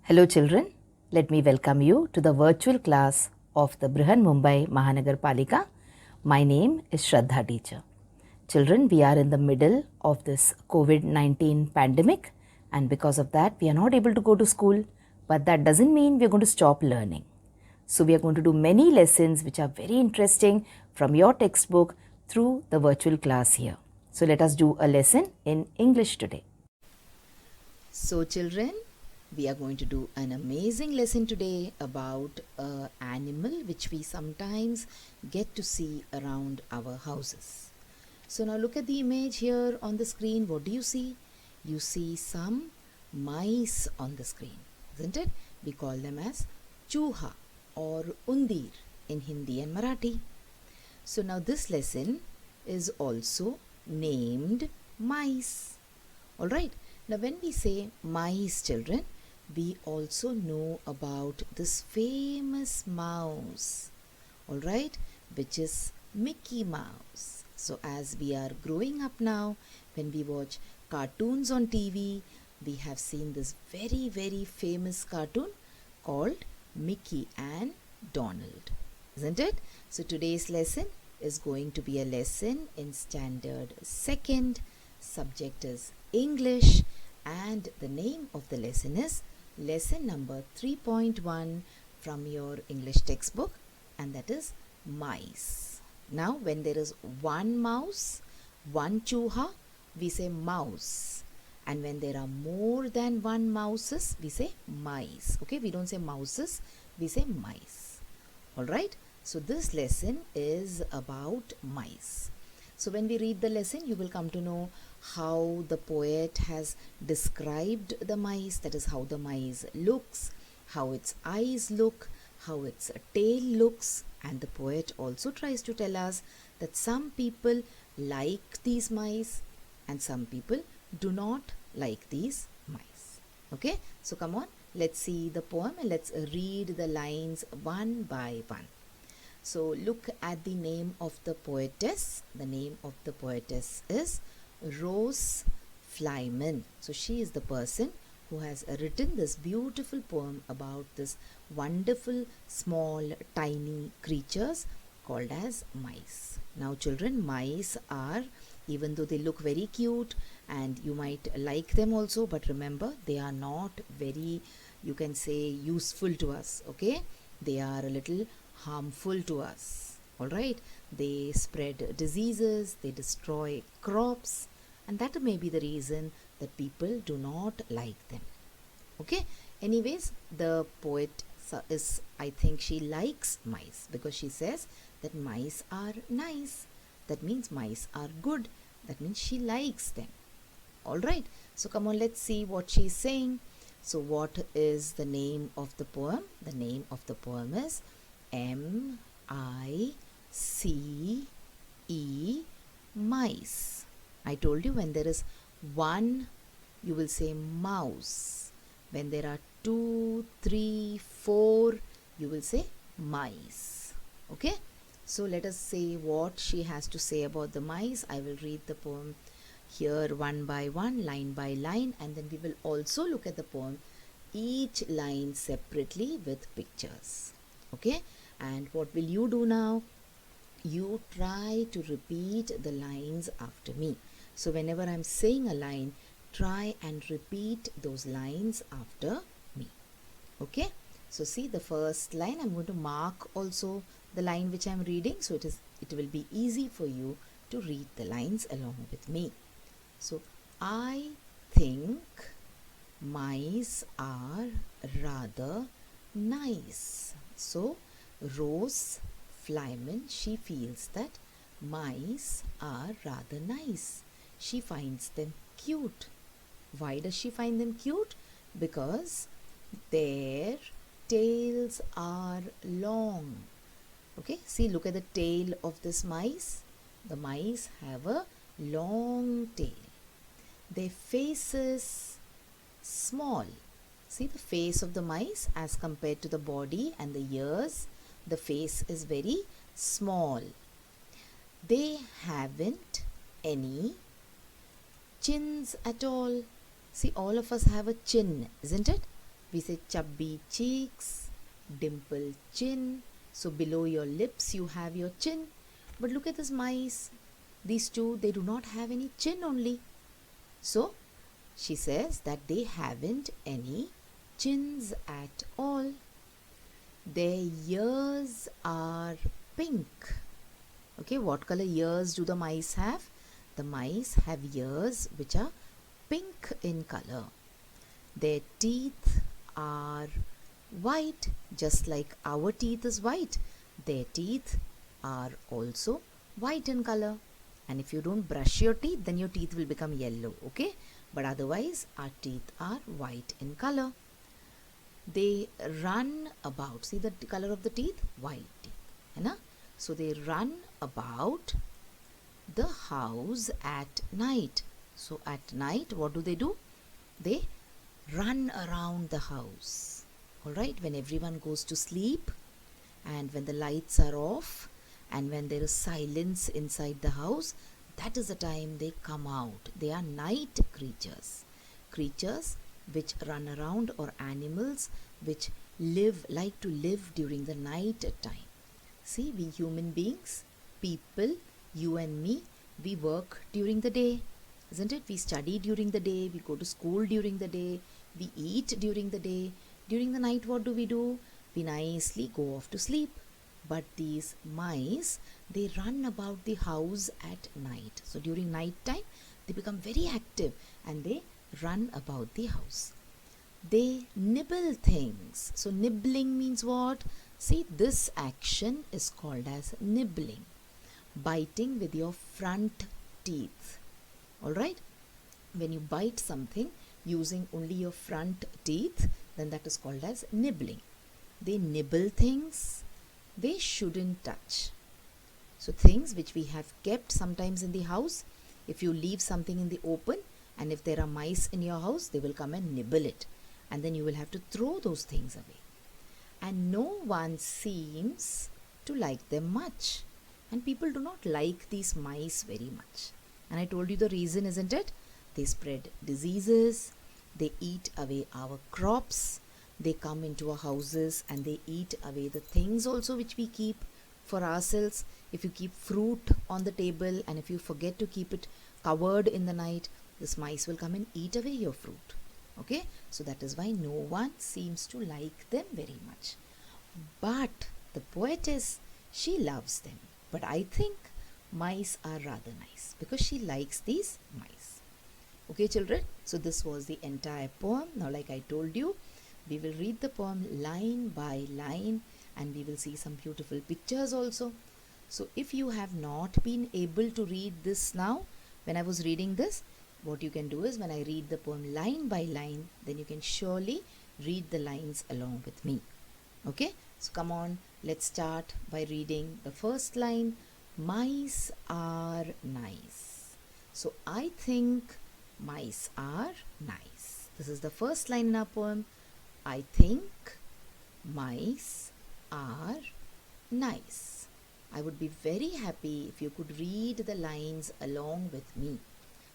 Hello children, let me welcome you to the virtual class of the Brihan Mumbai Mahanagar Palika. My name is Shraddha teacher. Children, we are in the middle of this COVID-19 pandemic and because of that we are not able to go to school, but that doesn't mean we are going to stop learning. So we are going to do many lessons which are very interesting from your textbook through the virtual class here. So let us do a lesson in English today. So children, we are going to do an amazing lesson today about an animal which we sometimes get to see around our houses. So now look at the image here on the screen. What do you see? You see some mice on the screen, isn't it? We call them as chuha or undir in Hindi and Marathi. So now this lesson is also named mice. Alright, now when we say mice, children, we also know about this famous mouse, alright, which is Mickey Mouse. So as we are growing up now, when we watch cartoons on TV, we have seen this very, very famous cartoon called Mickey and Donald, isn't it? So today's lesson is going to be a lesson in Standard 2nd. Subject is English and the name of the lesson is lesson number 3.1 from your English textbook, and that is mice. Now when there is one mouse, one chuha, we say mouse, and when there are more than one mouses, we say mice. Okay, we don't say mouses, we say mice. Alright, so this lesson is about mice. So when we read the lesson, you will come to know how the poet has described the mice, that is how the mice looks, how its eyes look, how its tail looks, and the poet also tries to tell us that some people like these mice and some people do not like these mice. Okay, so come on, let's see the poem and let's read the lines one by one. So look at the name of the poetess. The name of the poetess is Rose Flyman. So she is the person who has written this beautiful poem about this wonderful small tiny creatures called as mice. Now children, mice are, even though they look very cute and you might like them also, but remember they are not very, you can say, useful to us. Okay, they are a little harmful to us. Alright, they spread diseases, they destroy crops, and that may be the reason that people do not like them. Okay, anyways, the poet is, I think she likes mice because she says that mice are nice. That means mice are good. That means she likes them. Alright, so come on, let's see what she's saying. So what is the name of the poem? The name of the poem is M-I-C-E, mice. I told you when there is one, you will say mouse. When there are 2, 3, 4, you will say mice. Okay, so let us see what she has to say about the mice. I will read the poem here one by one, line by line, and then we will also look at the poem, each line separately with pictures. Okay, and what will you do now? You try to repeat the lines after me. So whenever I'm saying a line, try and repeat those lines after me. Okay, so see the first line. I'm going to mark also the line which I'm reading, so it will be easy for you to read the lines along with me. So I think mice are rather nice. So Rose Flyman, she feels that mice are rather nice. She finds them cute. Why does she find them cute? Because their tails are long. Okay, see, look at the tail of this mice. The mice have a long tail. Their faces small. See the face of the mice as compared to the body and the ears. The face is very small. They haven't any chins at all. See, all of us have a chin, isn't it? We say chubby cheeks, dimpled chin. So below your lips you have your chin. But look at this mice. These two, they do not have any chin only. So she says that they haven't any chins at all. Their ears are pink. Okay, what color ears do the mice have? The mice have ears which are pink in color. Their teeth are white, just like our teeth is white. Their teeth are also white in color. And if you don't brush your teeth, then your teeth will become yellow, okay? But otherwise, our teeth are white in color. They run about. See the color of the teeth? White teeth. Hai na? So they run about the house at night. So at night, what do? They run around the house. Alright, when everyone goes to sleep and when the lights are off and when there is silence inside the house, that is the time they come out. They are night creatures. Creatures which run around, or animals which like to live during the night time. See, we human beings, people, you and me, we work during the day, isn't it? We study during the day, we go to school during the day, we eat during the day. During the night, what do? We nicely go off to sleep. But these mice, they run about the house at night. So during night time, they become very active and they run about the house. They nibble things. So nibbling means what? See, this action is called as nibbling. Biting with your front teeth. Alright? When you bite something using only your front teeth, then that is called as nibbling. They nibble things they shouldn't touch. So things which we have kept sometimes in the house, if you leave something in the open and if there are mice in your house, they will come and nibble it. And then you will have to throw those things away. And no one seems to like them much. And people do not like these mice very much. And I told you the reason, isn't it? They spread diseases, they eat away our crops, they come into our houses and they eat away the things also which we keep for ourselves. If you keep fruit on the table and if you forget to keep it covered in the night, this mice will come and eat away your fruit. Okay, so that is why no one seems to like them very much. But the poetess, she loves them. But I think mice are rather nice because she likes these mice. Okay, children, so this was the entire poem. Now, like I told you, we will read the poem line by line and we will see some beautiful pictures also. So if you have not been able to read this now, when I was reading this, what you can do is when I read the poem line by line, then you can surely read the lines along with me. Okay, so come on, let's start by reading the first line. Mice are nice. So I think mice are nice. This is the first line in our poem. I think mice are nice. I would be very happy if you could read the lines along with me.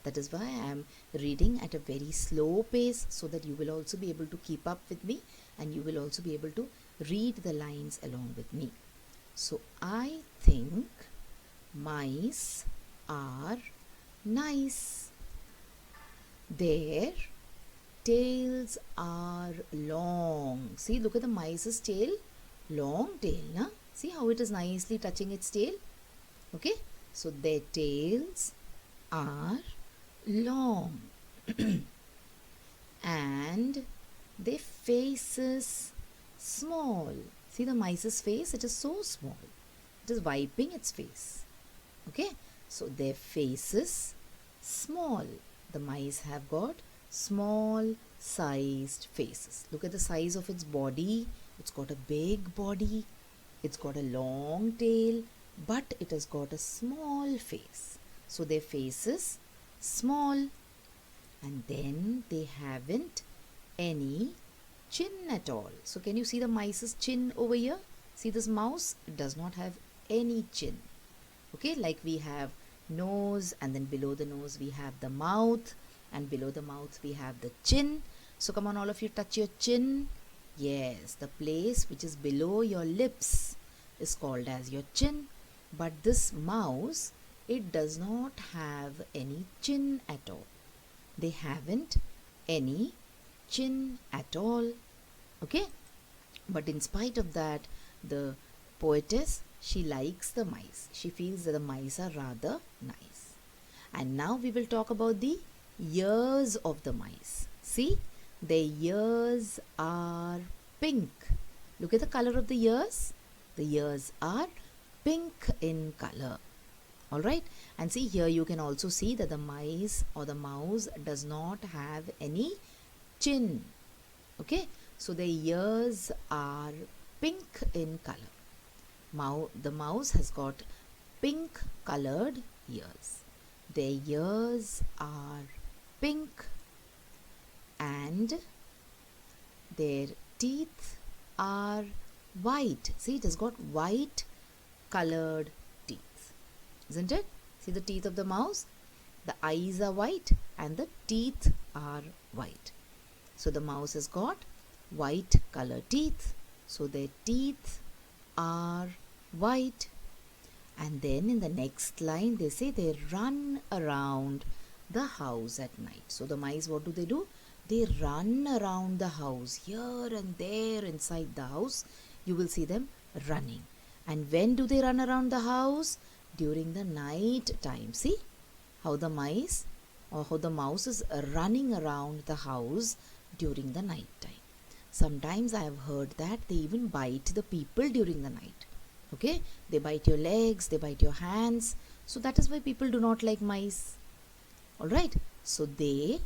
That is why I am reading at a very slow pace so that you will also be able to keep up with me and you will also be able to read the lines along with me. So I think mice are nice. Their tails are long. See, look at the mice's tail. Long tail, na? See how it is nicely touching its tail? Okay, so their tails are long. And their faces small. See the mice's face? It is so small. It is wiping its face. Okay, so their faces small. The mice have got small sized faces. Look at the size of its body. It's got a big body. It's got a long tail, but it has got a small face. So their faces small. And then they haven't any chin at all. So can you see the mice's chin over here? See this mouse? It does not have any chin. Okay, like we have nose and then below the nose we have the mouth and below the mouth we have the chin. So come on, all of you, touch your chin. Yes, the place which is below your lips is called as your chin. But this mouse, it does not have any chin at all. They haven't any chin at all. Okay? But in spite of that, the poetess, she likes the mice. She feels that the mice are rather nice. And now we will talk about the ears of the mice. See, their ears are pink. Look at the color of the ears. The ears are pink in color. Alright, and see here you can also see that the mice or the mouse does not have any chin. Okay, so the ears are pink in color. The mouse has got pink colored ears. Their ears are pink and their teeth are white. See, it has got white colored teeth, isn't it? See the teeth of the mouse? The eyes are white and the teeth are white. So the mouse has got white colored teeth. So their teeth are white. And then in the next line they say they run around the house at night. So the mice, what do? They run around the house. Here and there inside the house you will see them running. And when do they run around the house? During the night time. See how the mice or how the mouse is running around the house during the night time. Sometimes I have heard that they even bite the people during the night. Okay, they bite your legs, they bite your hands. So that is why people do not like mice. Alright, so they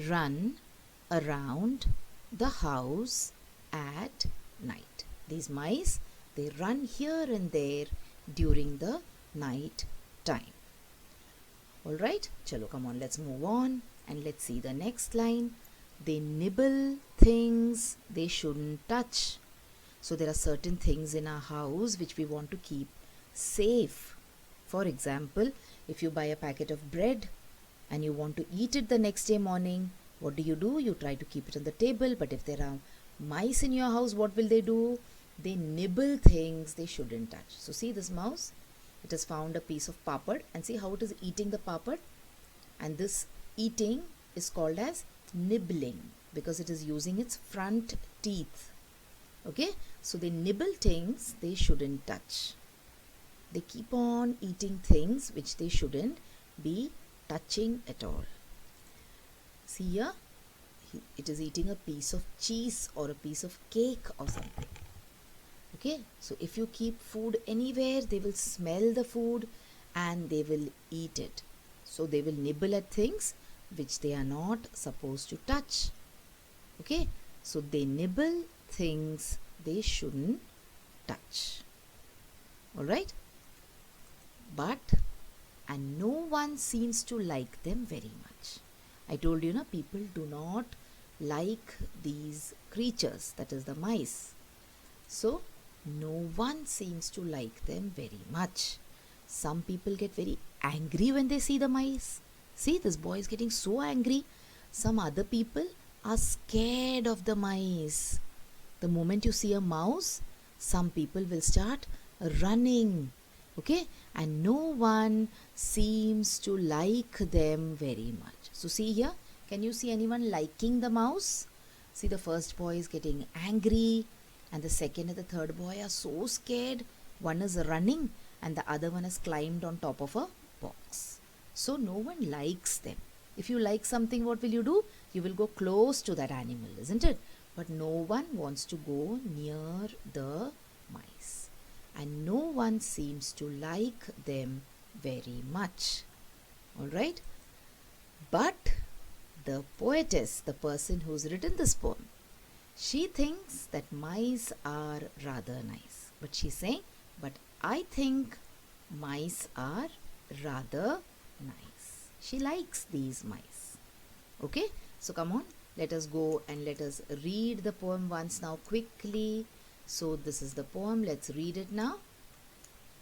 run around the house at night. These mice, they run here and there during the night time. Alright, chalo, come on, let's move on and let's see the next line. They nibble things they shouldn't touch. So there are certain things in our house which we want to keep safe. For example, if you buy a packet of bread and you want to eat it the next day morning, what do? You try to keep it on the table, but if there are mice in your house, what will they do? They nibble things they shouldn't touch. So see this mouse, it has found a piece of papad and see how it is eating the papad. And this eating is called as nibbling because it is using its front teeth. Okay, so they nibble things they shouldn't touch. They keep on eating things which they shouldn't be touching at all. See here, it is eating a piece of cheese or a piece of cake or something. Okay, so if you keep food anywhere, they will smell the food and they will eat it. So they will nibble at things which they are not supposed to touch. Okay, so they nibble things they shouldn't touch. Alright, and no one seems to like them very much. I told you, people do not like these creatures, that is the mice. So no one seems to like them very much. Some people get very angry when they see the mice. See, this boy is getting so angry. Some other people are scared of the mice. The moment you see a mouse, some people will start running. Okay, and no one seems to like them very much. So see here, can you see anyone liking the mouse? See, the first boy is getting angry and the second and the third boy are so scared. One is running and the other one has climbed on top of a box. So no one likes them. If you like something, what will you do? You will go close to that animal, isn't it? But no one wants to go near the mice. And no one seems to like them very much. Alright? But the poetess, the person who's written this poem, she thinks that mice are rather nice. But she's saying, but I think mice are rather nice. She likes these mice. Okay? So come on, let us go and let us read the poem once now quickly. So this is the poem. Let's read it now.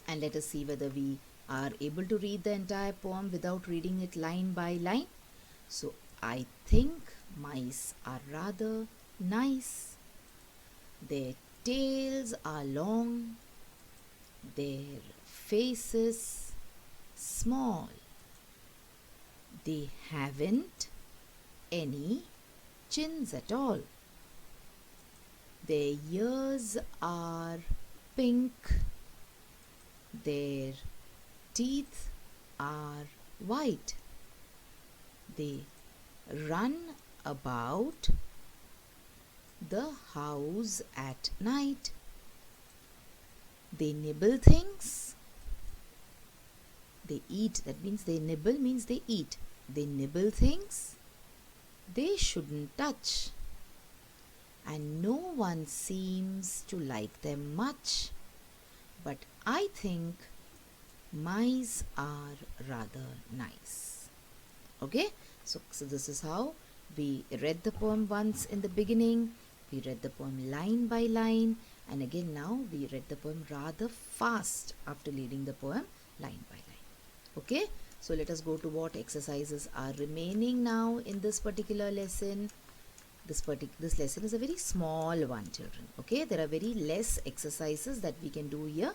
And let us see whether we are able to read the entire poem without reading it line by line. So I think Mice are rather nice. Their tails are long. Their faces small. They haven't any chins at all. Their ears are pink. Their teeth are white. They run about the house at night. They nibble things. They eat. That means they nibble means they eat. They nibble things they shouldn't touch. And no one seems to like them much. But I think mice are rather nice. Okay, so this is how we read the poem once in the beginning. We read the poem line by line, and again now we read the poem rather fast after reading the poem line by line. Okay, so let us go to what exercises are remaining now in this particular lesson. This lesson is a very small one, children. Okay, there are very less exercises that we can do here.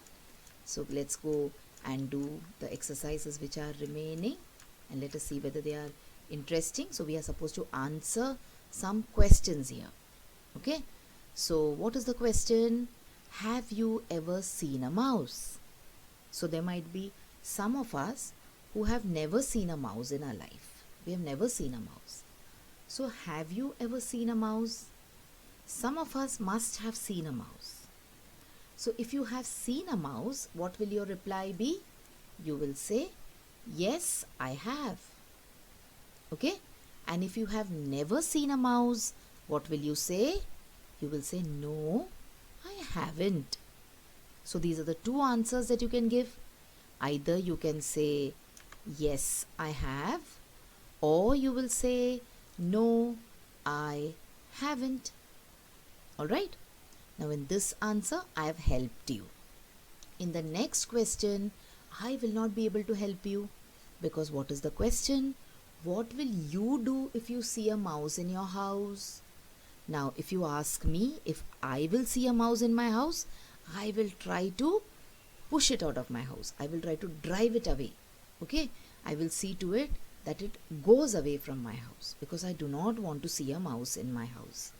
So let's go and do the exercises which are remaining, and let us see whether they are interesting. So we are supposed to answer some questions here. Okay, so what is the question? Have you ever seen a mouse? So there might be some of us who have never seen a mouse in our life. We have never seen a mouse. So have you ever seen a mouse? Some of us must have seen a mouse. So if you have seen a mouse, what will your reply be? You will say, yes, I have. Okay? And if you have never seen a mouse, what will you say? You will say, no, I haven't. So these are the two answers that you can give. Either you can say, yes, I have, or you will say, no, I haven't. Alright? Now in this answer, I have helped you. In the next question, I will not be able to help you, because what is the question? What will you do if you see a mouse in your house? Now if you ask me if I will see a mouse in my house, I will try to push it out of my house. I will try to drive it away. Okay? I will see to it that it goes away from my house, because I do not want to see a mouse in my house.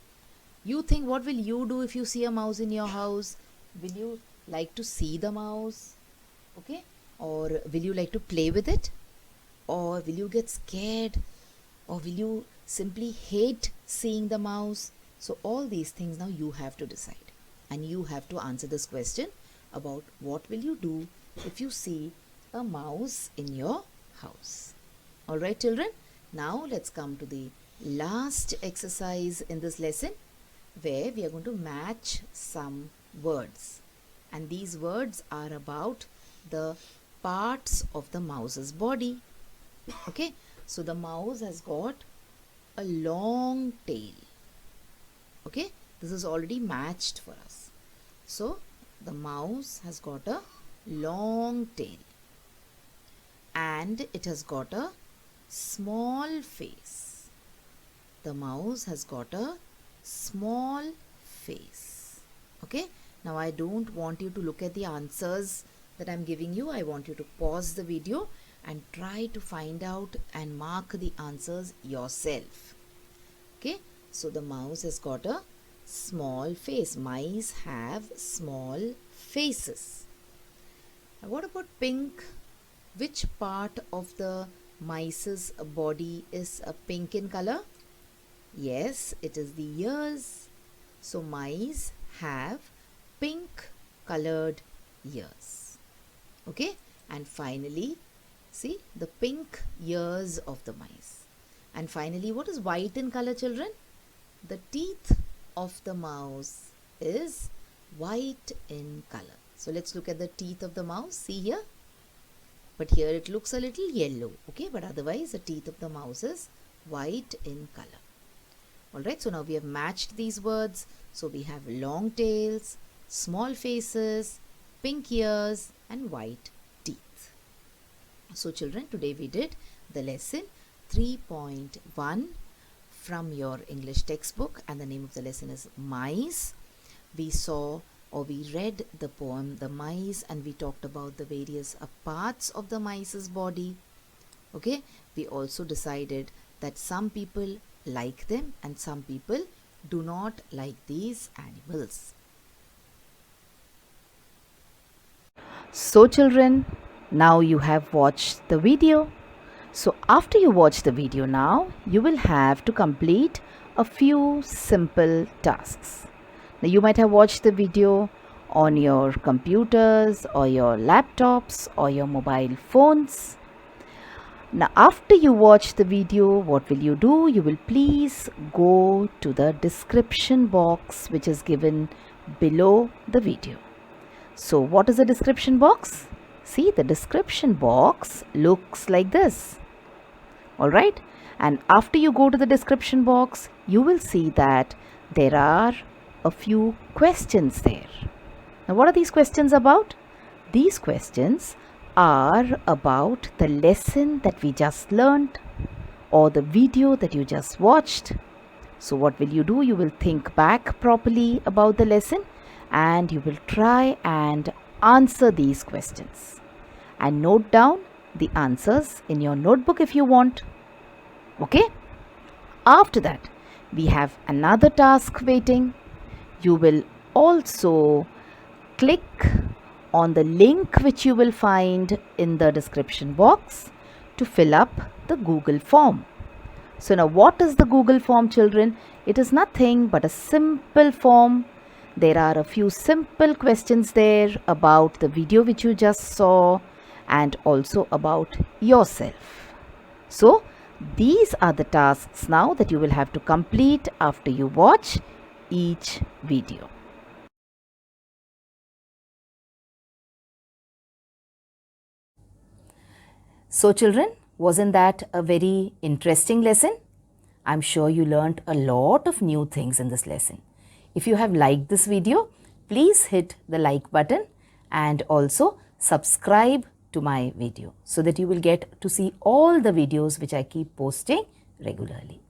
You think, what will you do if you see a mouse in your house? Will you like to see the mouse? Okay? Or will you like to play with it? Or will you get scared? Or will you simply hate seeing the mouse? So all these things now you have to decide. And you have to answer this question about what will you do if you see a mouse in your house. Alright, children, now let's come to the last exercise in this lesson, where we are going to match some words. And these words are about the parts of the mouse's body. Okay, so the mouse has got a long tail. Okay, this is already matched for us. So the mouse has got a long tail, and it has got a small face. The mouse has got a small face. Okay, now I don't want you to look at the answers that I'm giving you. I want you to pause the video and try to find out and mark the answers yourself. Okay, so the mouse has got a small face. Mice have small faces. Now what about pink? Which part of the mice's body is pink in color? Yes, it is the ears. So mice have pink colored ears. Okay, and finally, see the pink ears of the mice. And finally, what is white in color, children? The teeth of the mouse is white in color. So let's look at the teeth of the mouse. See here. But here it looks a little yellow. Okay, but otherwise the teeth of the mouse is white in color. Alright, so now we have matched these words. So we have long tails, small faces, pink ears, and white teeth. So children, today we did the lesson 3.1, from your English textbook, and the name of the lesson is Mice. We saw or we read the poem The Mice, and we talked about the various parts of the mice's body. Okay, we also decided that some people like them and some people do not like these animals. So children, now you have watched the video. So after you watch the video now, you will have to complete a few simple tasks. Now you might have watched the video on your computers or your laptops or your mobile phones. Now after you watch the video, what will you do? You will please go to the description box which is given below the video. So what is the description box? See, the description box looks like this. Alright, and after you go to the description box, you will see that there are a few questions there. Now what are these questions about? These questions are about the lesson that we just learned or the video that you just watched. So what will you do? You will think back properly about the lesson and you will try and answer these questions and note down the answers in your notebook if you want. Okay? After that, we have another task waiting. You will also click on the link which you will find in the description box to fill up the Google form. So now what is the Google form, children? It is nothing but a simple form. There are a few simple questions there about the video which you just saw and also about yourself. So these are the tasks now that you will have to complete after you watch each video. So children, wasn't that a very interesting lesson? I'm sure you learned a lot of new things in this lesson. If you have liked this video, please hit the like button and also subscribe to my video so that you will get to see all the videos which I keep posting regularly.